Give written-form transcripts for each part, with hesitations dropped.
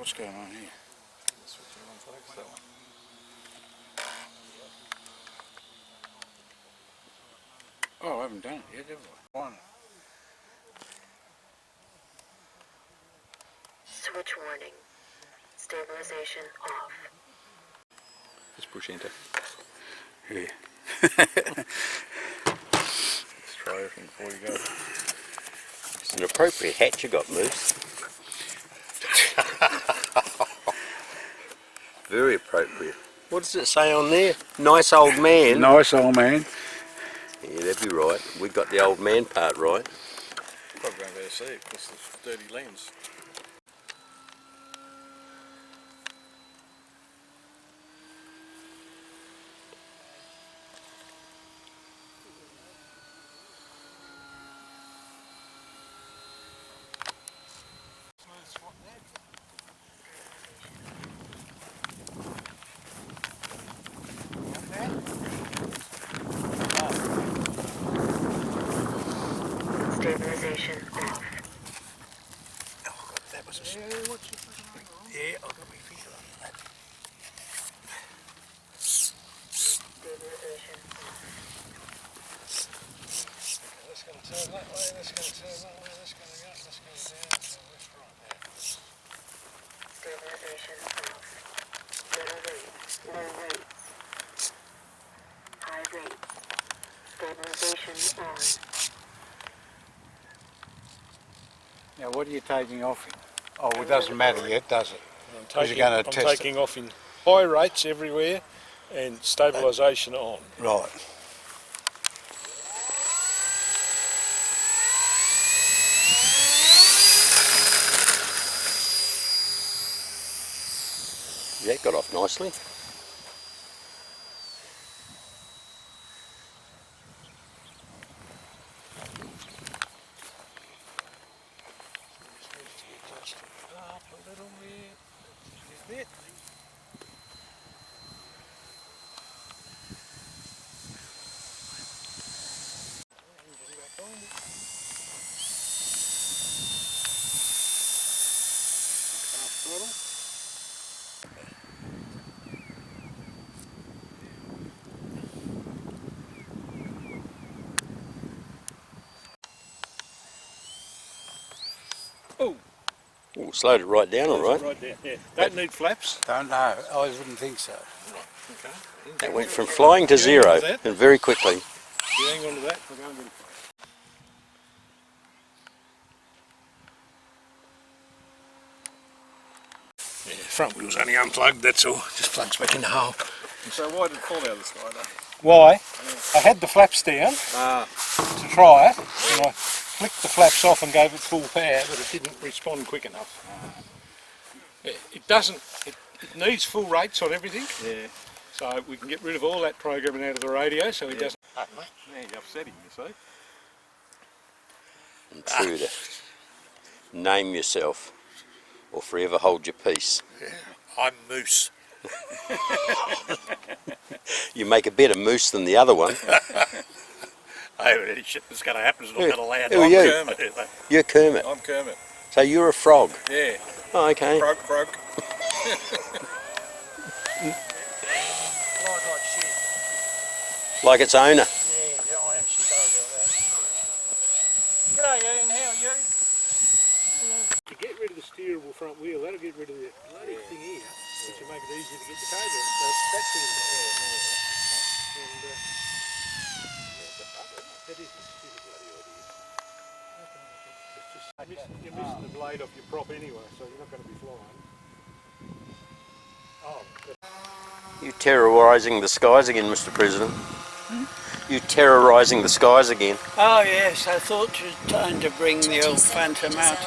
What's going on here? Oh, I haven't done it yet, have I? One. Switch warning. Stabilization off. Just push enter. Yeah. Let's try everything before you go. It's an appropriate hat you got, Moose. Very appropriate. What does it say on there? Nice old man. Nice old man. Yeah, that'd be right. We got the old man part right. Probably won't be able to see it because of the dirty lens. Stabilization off. Oh, God, that was a... Yeah, I've got my finger on that. Stabilization off. That's going to turn that way, that's going to turn that way, that's going to go up, that's going down, so that's right there. Stabilization off. Low rates. Low rates. High rates. Stabilization on. Now, what are you taking off in? Oh, it doesn't matter yet, does it? I'm Because you're going to test taking off in high rates everywhere and stabilisation on. Right. That got off nicely. Up a little bit. Oh, Ooh, slowed it right down, all right. right there. Yeah. Don't need flaps. Don't know. I wouldn't think so. Okay. That went from flying to zero, and very quickly. You hang on to that. I'll go and get it. Yeah, front wheel's only unplugged, that's all. Just plugs back in the hole. So why did it fall out of the sky though? Why? I had the flaps down to try it, and I flicked the flaps off and gave it full power, But it didn't respond quick enough. Yeah, it doesn't, it needs full rates on everything. Yeah. So we can get rid of all that programming out of the radio so he doesn't... Yeah, you upset him, you see. Intruder. Name yourself, or forever hold your peace. I'm Moose. You make a better moose than the other one. Hey, any shit that's going to happen is not going to land. Who are I'm you? Kermit. You're Kermit. I'm Kermit. So you're a frog. Yeah. Oh, okay. Croak, croak. Like its owner. Yeah, I am sorry about that. G'day Ian, how are you? To get rid of the steerable front wheel, that'll get rid of the bloody thing here, which will make it easier to get the cable. So that's in there. And that is a stupid bloody idea. It's just, you're missing the blade off your prop anyway, so you're not going to be flying. Oh, You terrorising the skies again, Mr. President. You terrorising the skies again. Oh yes, I thought it was time to bring the old Phantom out.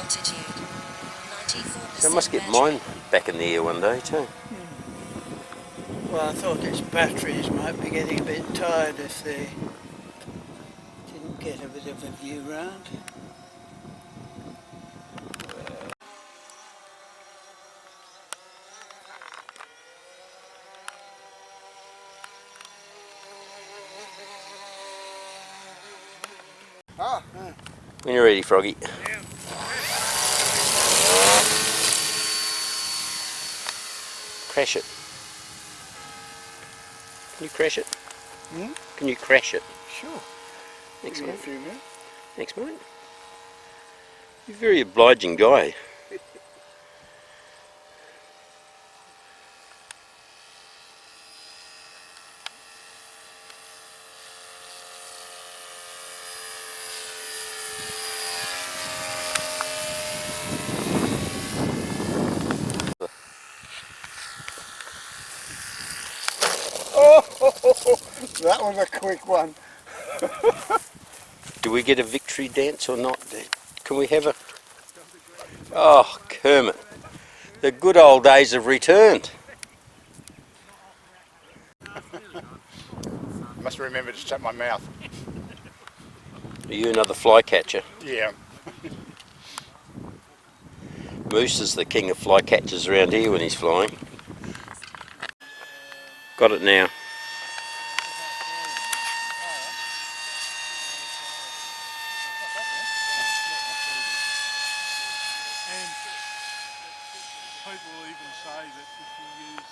I must get mine back in the air one day too. Well, I thought its batteries might be getting a bit tired if they didn't get a bit of a view round. When you're ready, Froggy. crash it? Can you crash it? Hmm? Can you crash it? Sure. Thanks, Give me a mate. few minutes. Thanks, mate. You're a very obliging guy. Oh, that was a quick one. Do we get a victory dance or not? Can we have a... Oh, Kermit. The good old days have returned. I must remember to shut my mouth. Are you another flycatcher? Yeah. Moose is the king of flycatchers around here when he's flying. Got it now. And people will even say that if you use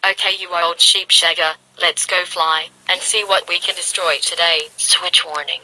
Okay, you old sheepshagger, let's go fly and see what we can destroy today. Switch warning.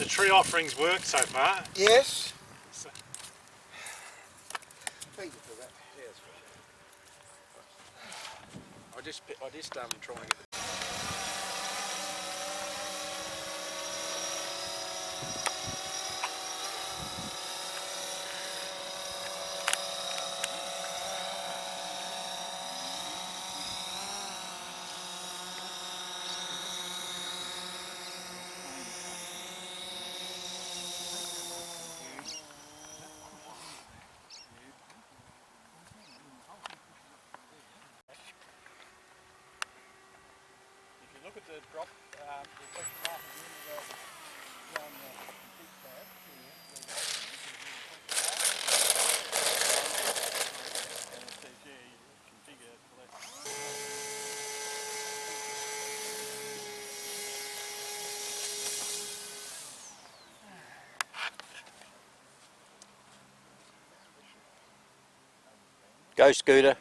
the tree offerings work so far. Yes. Thank you for that. I just try and get the drop, the question mark at the end of the peak pad. And it says, yeah, you configure collect. Go, Scooter.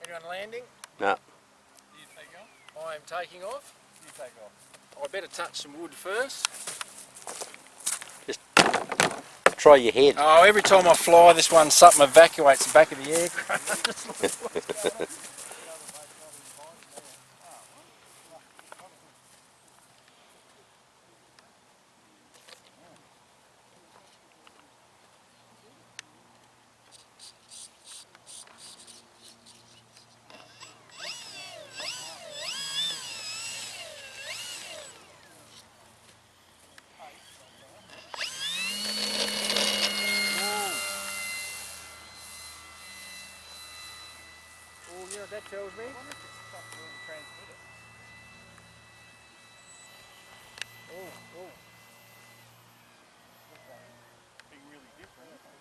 Anyone landing? No. You take off? I am taking off. You take off. I better touch some wood first. Try your head. Oh, every time I fly, this one something evacuates the back of the aircraft. Oh, you know what that tells me? Oh, oh. Being really different, isn't it?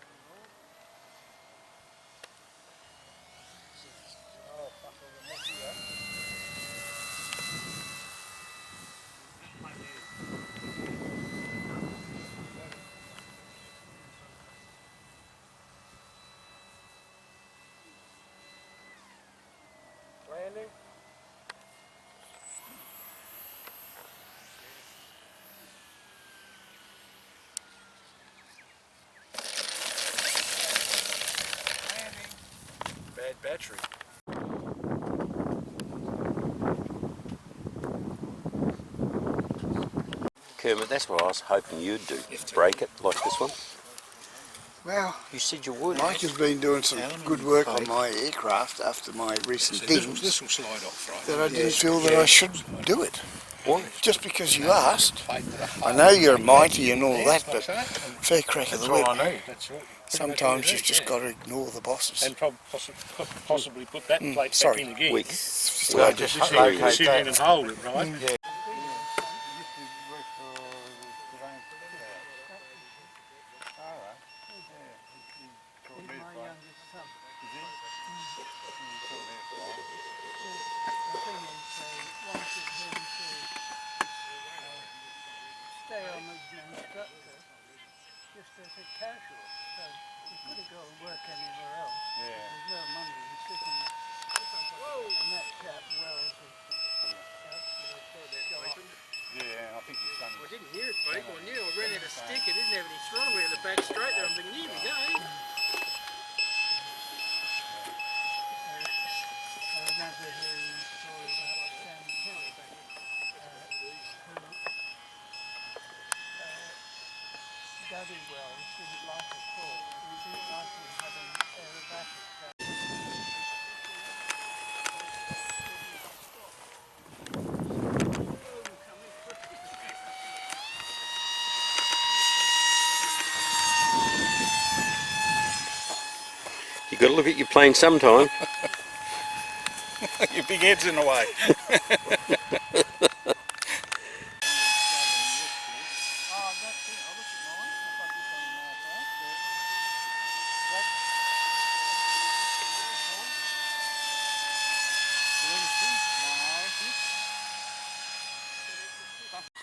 Oh, fuck, I'll mess you up. Landing. Bad battery. Kermit, that's what I was hoping you'd do. Break it like this one. Well, You said you would. Mike has been doing some good work on my aircraft after my recent dings. This will slide off, right? That I didn't feel that I should do it. Why? Just because you asked. I know you're mighty and all that, but fair crack of the whip. I know. That's right. Sometimes you've just got to ignore the bosses. And possibly put that plate sorry. back in again. Weak. So I just Sit in and hold it, right? Yeah. Stay on as an instructor, just as a casual. So you couldn't go and work anywhere else. There's no money in sitting there. And that chap Wells is Yeah, I think he's done I didn't hear it break. I knew I ran out of stick. It didn't have any throttle in the back straight there. I'm thinking, here we go. I remember hearing a story about Sam Kelly, who Daddy Wells didn't like a call. He didn't like him having aerobatic. You got to look at your plane sometime. Your big head's in the way.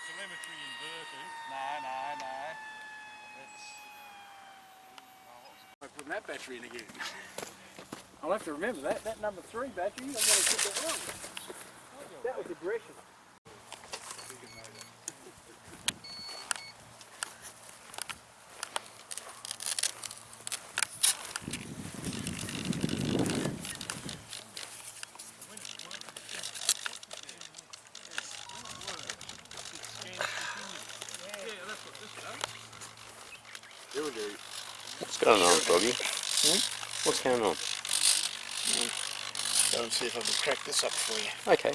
Telemetry inverted. No. I'm putting that battery in again. I'll have to remember that. That number 3 battery, I'm going to put that wrong. That was aggression. What's going on, Froggy? What's going on? Go and see if I can crack this up for you. Okay.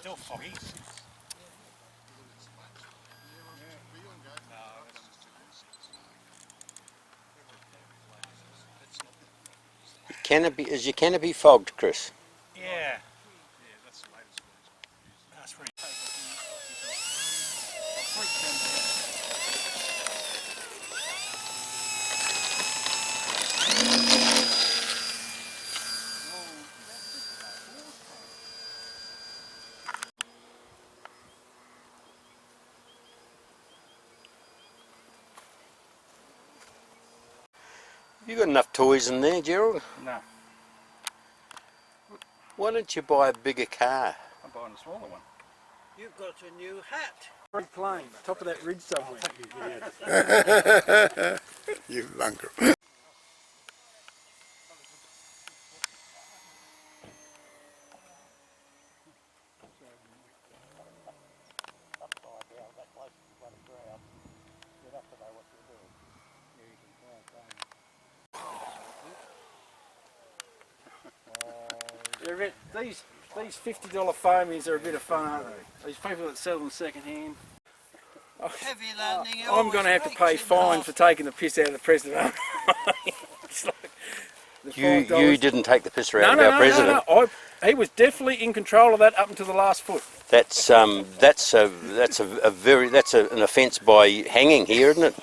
still foggy. Canopy, is your canopy fogged, Chris? Yeah. That's really You got enough toys in there, Gerald? No, Why don't you buy a bigger car? I'm buying a smaller one. You've got a new hat. Big plane, top of that ridge somewhere. you lunker. They're a bit, these $50 foamies are a bit of fun, aren't they? These people that sell them second hand. Heavy landing. I'm going to have to pay fine for taking the piss out of the president. It's like the $5. You didn't take the piss out of our president. No. He was definitely in control of that up until the last foot. That's an offence by hanging here, isn't it?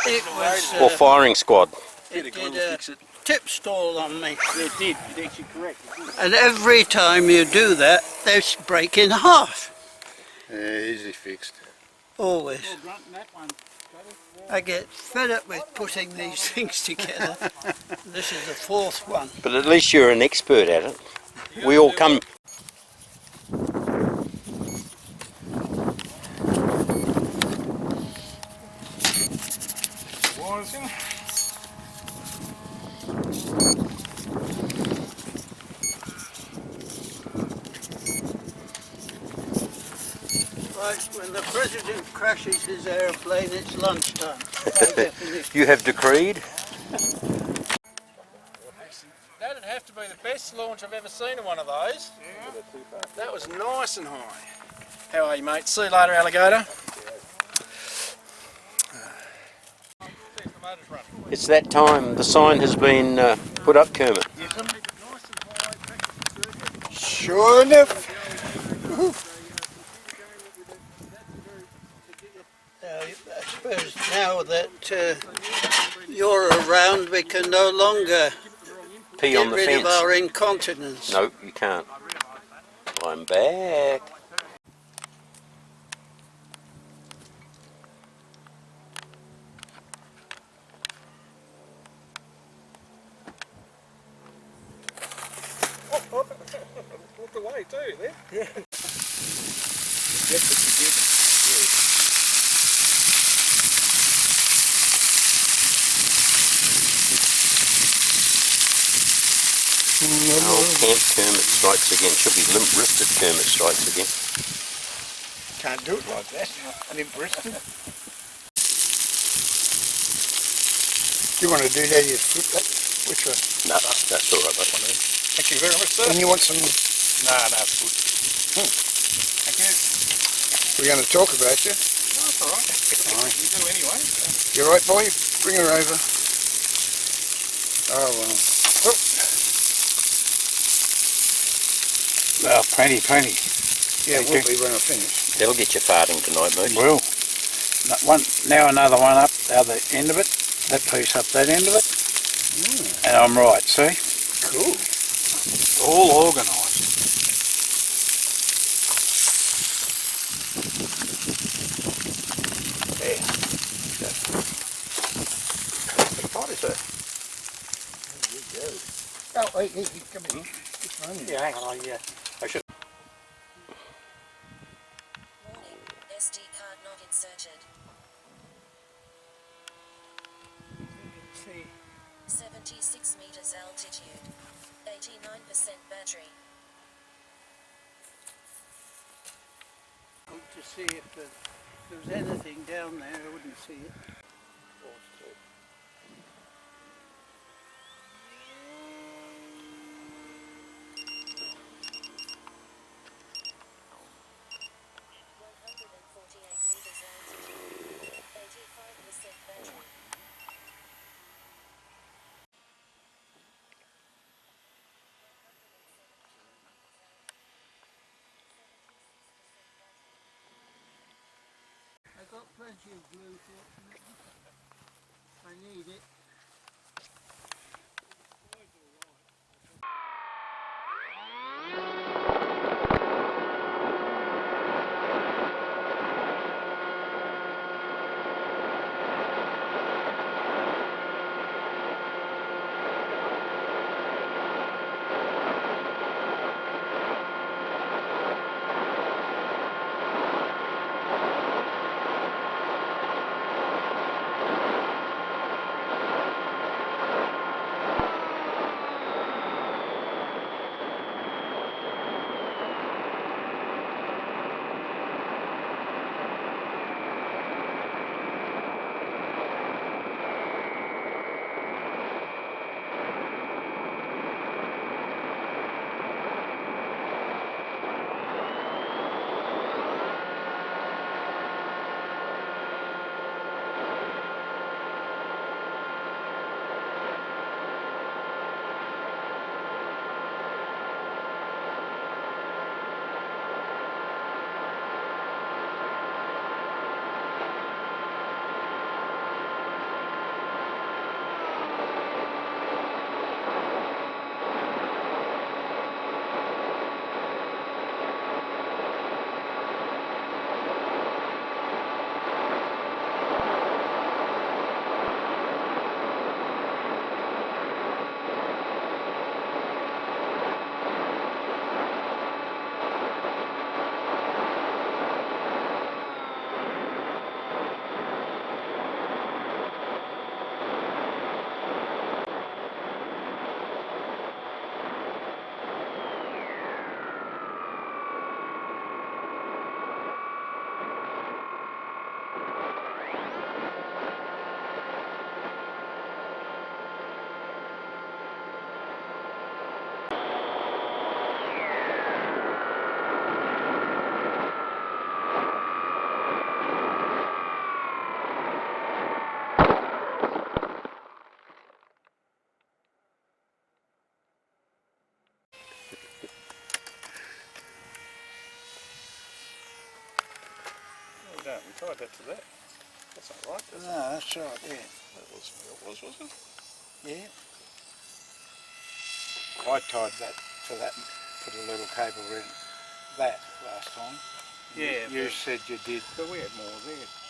It was. Or firing squad. It did a tip stall on me. It did. You're actually correct. And every time you do that, they break in half. Easy fixed. Always. I get fed up with putting these things together. This is the fourth one. But at least you're an expert at it. We all come... Right, when the president crashes his airplane, it's lunchtime. By definition. You have decreed. That'd have to be the best launch I've ever seen of one of those. That was nice and high. How are you, mate? See you later, alligator. It's that time. The sign has been put up, Kermit. Sure enough. I suppose now that you're around, we can no longer Pee on get the rid fence. of our incontinence. No, you can't. I'm back. Walked away too, then. Yeah. Oh, Camp Kermit strikes again. Should be limp-wristed Kermit strikes again. Can't do it like that. Limp-wristed. Do you want to do that? You flip that? Which one? No, that's all right, mate. Thank you very much, sir. And you want some? No, it's good. Thank you. We're going to talk about you. No, it's alright. You do anyway. You right, boy? Bring her over. Oh, well. Oh. Well, plenty. Yeah, it will be when I finish. That'll get you farting tonight, mate. Well, now another one up the other end of it, that piece up that end of it, and I'm right, see? Cool. All organised. What is it? Oh, wait, come in. Yeah, hang on, yeah. I should. Warning, SD card not inserted. 76 meters altitude. 89% battery. To see if there was anything down there, I wouldn't see it. tube glue, fortunately. I need it. No, we tied that to that. That's not right, that's No, that's right, yeah. That was, wasn't it? Yeah. I tied that to that, put a little cable in that last time. Yeah, You said you did. but we had more there.